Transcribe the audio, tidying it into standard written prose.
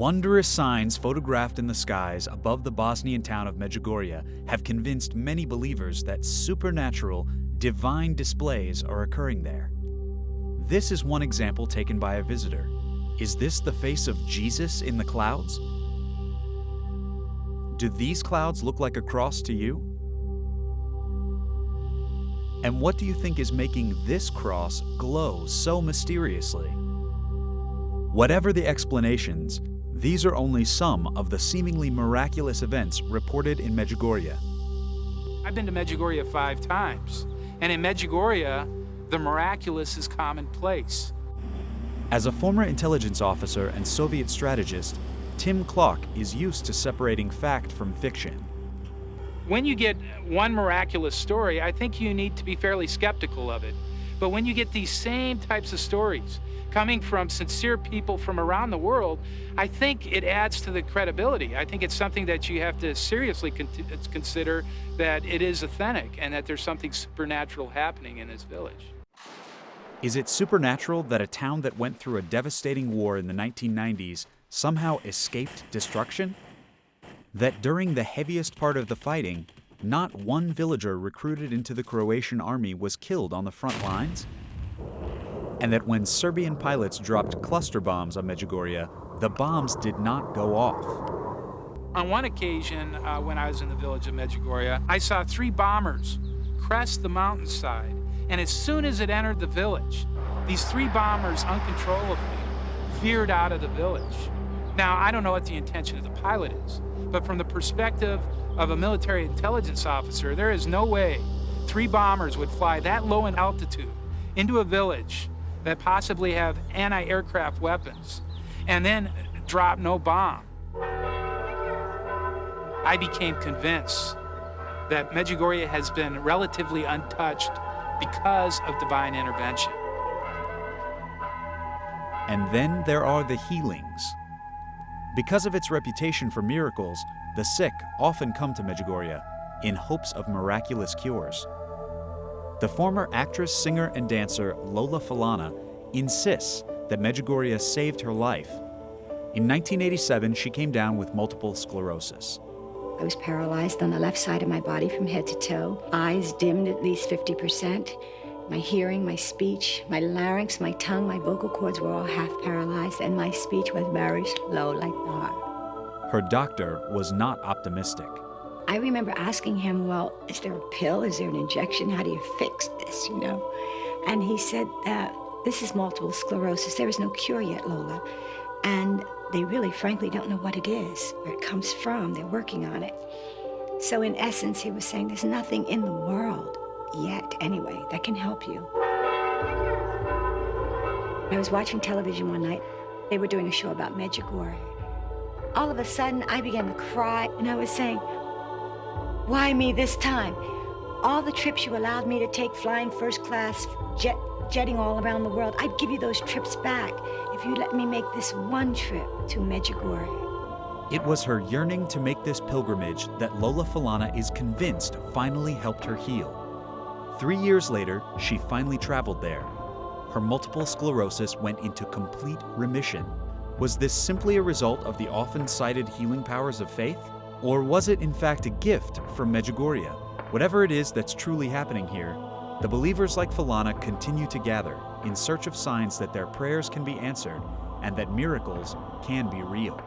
wondrous signs photographed in the skies above the Bosnian town of Medjugorje have convinced many believers that supernatural, divine displays are occurring there. This is one example taken by a visitor. Is this the face of Jesus in the clouds? Do these clouds look like a cross to you? And what do you think is making this cross glow so mysteriously? Whatever the explanations, these are only some of the seemingly miraculous events reported in Medjugorje. I've been to Medjugorje 5 times, and in Medjugorje, the miraculous is commonplace. As a former intelligence officer and Soviet strategist, Tim Klock is used to separating fact from fiction. When you get one miraculous story, I think you need to be fairly skeptical of it. But when you get these same types of stories coming from sincere people from around the world, I think it adds to the credibility. I think it's something that you have to seriously consider that it is authentic and that there's something supernatural happening in this village. Is it supernatural that a town that went through a devastating war in the 1990s somehow escaped destruction? That during the heaviest part of the fighting, not one villager recruited into the Croatian army was killed on the front lines? And that when Serbian pilots dropped cluster bombs on Medjugorje, the bombs did not go off. On one occasion, when I was in the village of Medjugorje, I saw 3 bombers crest the mountainside, and as soon as it entered the village, these 3 bombers uncontrollably veered out of the village. Now, I don't know what the intention of the pilot is, but from the perspective of a military intelligence officer, there is no way 3 bombers would fly that low in altitude into a village that possibly have anti-aircraft weapons and then drop no bomb. I became convinced that Medjugorje has been relatively untouched because of divine intervention. And then there are the healings. Because of its reputation for miracles, the sick often come to Medjugorje in hopes of miraculous cures. The former actress, singer, and dancer Lola Falana insists that Medjugorje saved her life. In 1987, she came down with multiple sclerosis. I was paralyzed on the left side of my body from head to toe, eyes dimmed at least 50%. My hearing, my speech, my larynx, my tongue, my vocal cords were all half paralyzed, and my speech was very slow like that. Her doctor was not optimistic. I remember asking him, well, is there a pill? Is there an injection? How do you fix this, you know? And he said, this is multiple sclerosis. There is no cure yet, Lola. And they really, frankly, don't know what it is, where it comes from. They're working on it. So in essence, he was saying there's nothing in the world, yet anyway, that can help you. I was watching television one night. They were doing a show about Medjugorje. All of a sudden, I began to cry, and I was saying, why me this time? All the trips you allowed me to take, flying first class, jetting all around the world, I'd give you those trips back if you let me make this one trip to Medjugorje. It was her yearning to make this pilgrimage that Lola Falana is convinced finally helped her heal. 3 years later, she finally traveled there. Her multiple sclerosis went into complete remission. Was this simply a result of the often cited healing powers of faith? Or was it in fact a gift from Medjugorje? Whatever it is that's truly happening here, the believers like Falana continue to gather in search of signs that their prayers can be answered and that miracles can be real.